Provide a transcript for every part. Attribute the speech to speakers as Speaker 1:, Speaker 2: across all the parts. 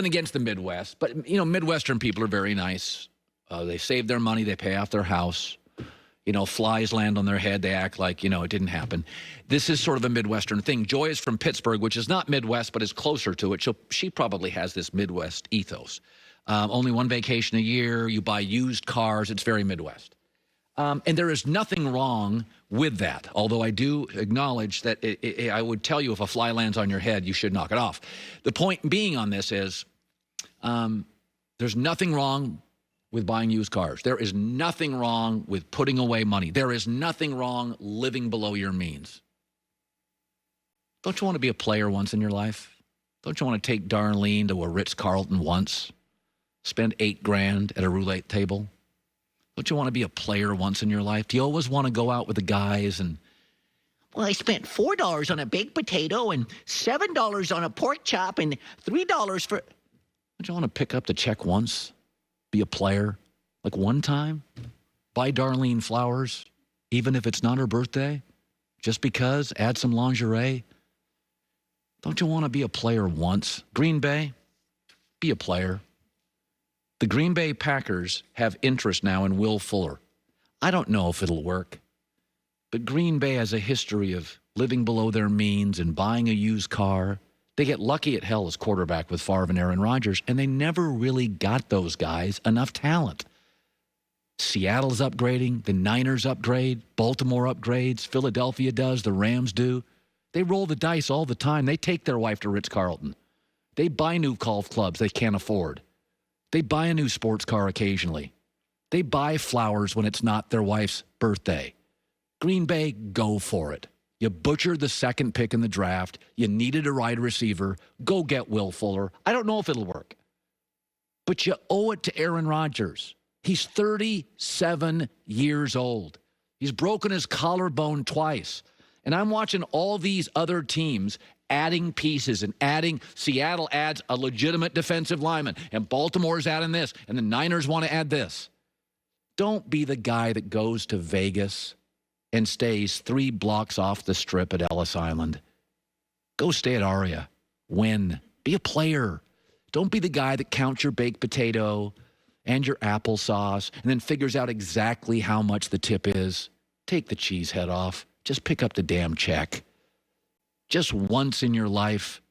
Speaker 1: against the Midwest, but, Midwestern people are very nice. They save their money. They pay off their house. Flies land on their head. They act like, it didn't happen. This is sort of a Midwestern thing. Joy is from Pittsburgh, which is not Midwest, but is closer to it. So she probably has this Midwest ethos. Only one vacation a year. You buy used cars. It's very Midwest. And there is nothing wrong with that, although I do acknowledge that I would tell you if a fly lands on your head, you should knock it off. The point being on this is there's nothing wrong with buying used cars. There is nothing wrong with putting away money. There is nothing wrong living below your means. Don't you want to be a player once in your life? Don't you want to take Darlene to a Ritz-Carlton once? Spend $8,000 at a roulette table? Don't you want to be a player once in your life? Do you always want to go out with the guys and,
Speaker 2: well, I spent $4 on a baked potato and $7 on a pork chop and $3 for...
Speaker 1: Don't you want to pick up the check once? Be a player? Like one time? Buy Darlene flowers, even if it's not her birthday? Just because? Add some lingerie? Don't you want to be a player once? Green Bay? Be a player. The Green Bay Packers have interest now in Will Fuller. I don't know if it'll work, but Green Bay has a history of living below their means and buying a used car. They get lucky at hell as quarterback with Favre and Aaron Rodgers, and they never really got those guys enough talent. Seattle's upgrading, the Niners upgrade, Baltimore upgrades, Philadelphia does, the Rams do. They roll the dice all the time. They take their wife to Ritz-Carlton. They buy new golf clubs they can't afford. They buy a new sports car occasionally. They buy flowers when it's not their wife's birthday. Green Bay, go for it. You butchered the second pick in the draft. You needed a wide receiver. Go get Will Fuller. I don't know if it'll work, but you owe it to Aaron Rodgers. He's 37 years old. He's broken his collarbone twice. And I'm watching all these other teams adding pieces and adding. Seattle adds a legitimate defensive lineman, and Baltimore's adding this, and the Niners want to add this. Don't be the guy that goes to Vegas and stays 3 blocks off the strip at Ellis Island. Go stay at Aria. Win. Be a player. Don't be the guy that counts your baked potato and your applesauce and then figures out exactly how much the tip is. Take the cheese head off. Just pick up the damn check. Just once in your life,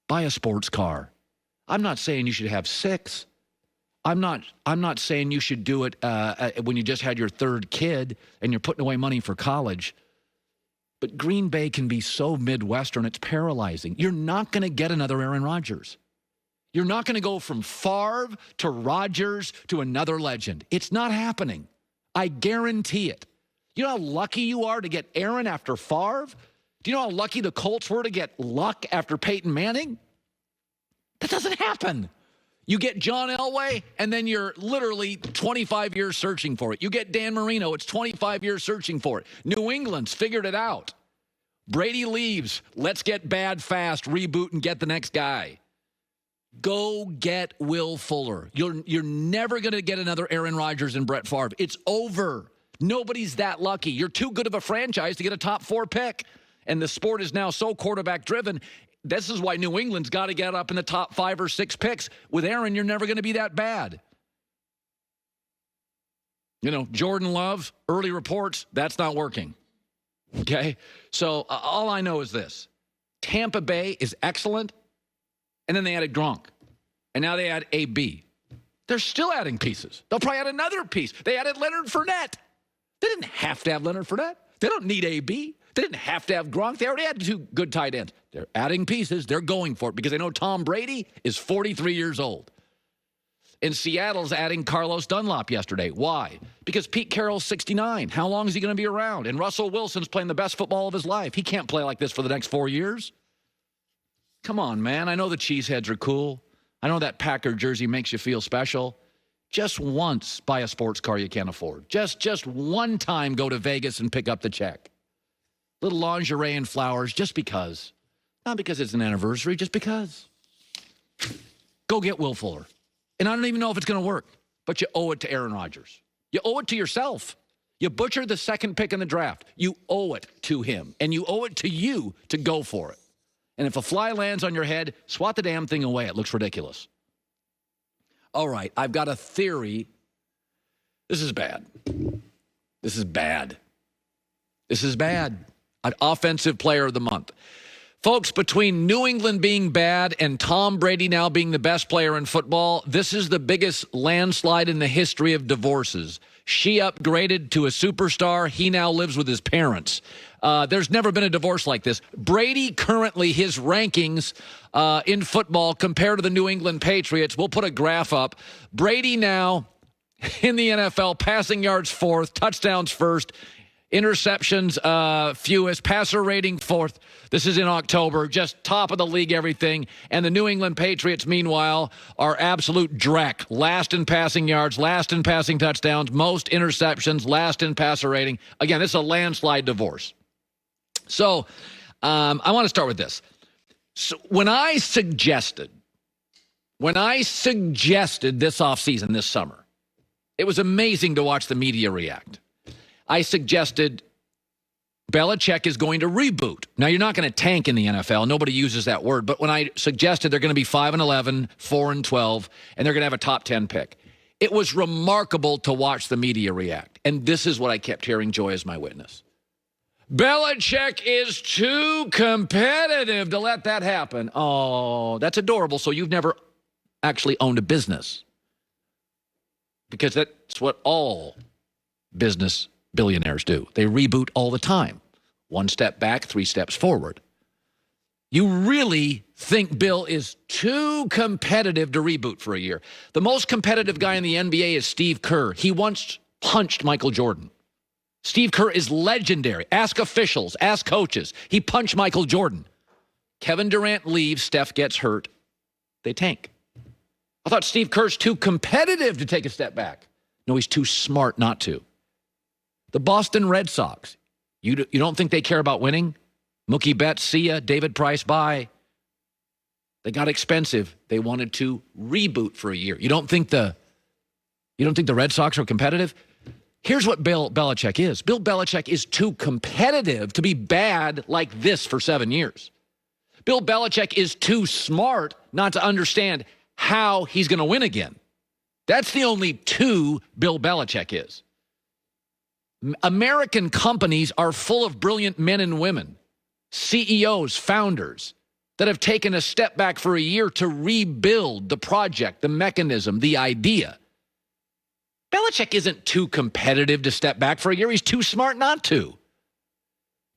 Speaker 1: buy a sports car. I'm not saying you should have 6. I'm not saying you should do it when you just had your 3rd kid and you're putting away money for college. But Green Bay can be so Midwestern, it's paralyzing. You're not going to get another Aaron Rodgers. You're not going to go from Favre to Rodgers to another legend. It's not happening. I guarantee it. You know how lucky you are to get Aaron after Favre? Do you know how lucky the Colts were to get Luck after Peyton Manning? That doesn't happen. You get John Elway, and then you're literally 25 years searching for it. You get Dan Marino, it's 25 years searching for it. New England's figured it out. Brady leaves. Let's get bad fast, reboot, and get the next guy. Go get Will Fuller. You're never going to get another Aaron Rodgers and Brett Favre. It's over. Nobody's that lucky. You're too good of a franchise to get a top 4 pick. And the sport is now so quarterback-driven. This is why New England's got to get up in the top 5 or 6 picks. With Aaron, you're never going to be that bad. Jordan Love, early reports, that's not working. Okay? So all I know is this. Tampa Bay is excellent, and then they added Gronk. And now they add AB. They're still adding pieces. They'll probably add another piece. They added Leonard Fournette. They didn't have to have Leonard Fournette. They don't need AB. They didn't have to have Gronk. They already had 2 good tight ends. They're adding pieces. They're going for it because they know Tom Brady is 43 years old. And Seattle's adding Carlos Dunlap yesterday. Why? Because Pete Carroll's 69. How long is he going to be around? And Russell Wilson's playing the best football of his life. He can't play like this for the next 4 years. Come on, man. I know the cheeseheads are cool. I know that Packer jersey makes you feel special. Just once buy a sports car you can't afford. Just one time go to Vegas and pick up the check. Little lingerie and flowers just because. Not because it's an anniversary, just because. Go get Will Fuller. And I don't even know if it's going to work, but you owe it to Aaron Rodgers. You owe it to yourself. You butchered the 2nd pick in the draft. You owe it to him, and you owe it to you to go for it. And if a fly lands on your head, swat the damn thing away. It looks ridiculous. All right, I've got a theory. This is bad. This is bad. This is bad. An offensive player of the month. Folks, between New England being bad and Tom Brady now being the best player in football, this is the biggest landslide in the history of divorces. She upgraded to a superstar. He now lives with his parents. There's never been a divorce like this. Brady currently, his rankings in football compared to the New England Patriots, we'll put a graph up. Brady now in the NFL, passing yards fourth, touchdowns first, interceptions fewest, passer rating fourth. This is in October, just top of the league, everything. And the New England Patriots, meanwhile, are absolute dreck. Last in passing yards, last in passing touchdowns, most interceptions, last in passer rating. Again, this is a landslide divorce. So I want to start with this. So when I suggested this offseason, this summer, it was amazing to watch the media react. I suggested Belichick is going to reboot. Now, you're not going to tank in the NFL. Nobody uses that word. But when I suggested they're going to be 5-11, 4-12, and they're going to have a top 10 pick, it was remarkable to watch the media react. And this is what I kept hearing, Joy as my witness. Belichick is too competitive to let that happen. Oh, that's adorable. So you've never actually owned a business. Because that's what all business billionaires do. They reboot all the time. 1 step back, 3 steps forward. You really think Bill is too competitive to reboot for a year. The most competitive guy in the NBA is Steve Kerr. He once punched Michael Jordan. Steve Kerr is legendary. Ask officials, ask coaches. He punched Michael Jordan. Kevin Durant leaves, Steph gets hurt. They tank. I thought Steve Kerr's too competitive to take a step back. No, he's too smart not to. The Boston Red Sox, you don't think they care about winning? Mookie Betts, see ya. David Price, bye. They got expensive. They wanted to reboot for a year. You don't think the Red Sox are competitive? Here's what Bill Belichick is. Bill Belichick is too competitive to be bad like this for 7 years. Bill Belichick is too smart not to understand how he's going to win again. That's the only two Bill Belichick is. American companies are full of brilliant men and women, CEOs, founders, that have taken a step back for a year to rebuild the project, the mechanism, the idea. Belichick isn't too competitive to step back for a year. He's too smart not to.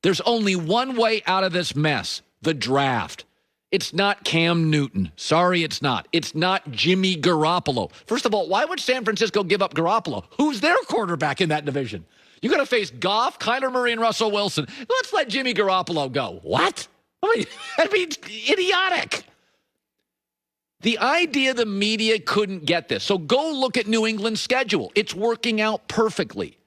Speaker 1: There's only one way out of this mess, the draft. It's not Cam Newton. Sorry, it's not. It's not Jimmy Garoppolo. First of all, why would San Francisco give up Garoppolo? Who's their quarterback in that division? You're going to face Goff, Kyler Murray, and Russell Wilson. Let's let Jimmy Garoppolo go. What? I mean, that'd be idiotic. The idea the media couldn't get this. So go look at New England's schedule. It's working out perfectly.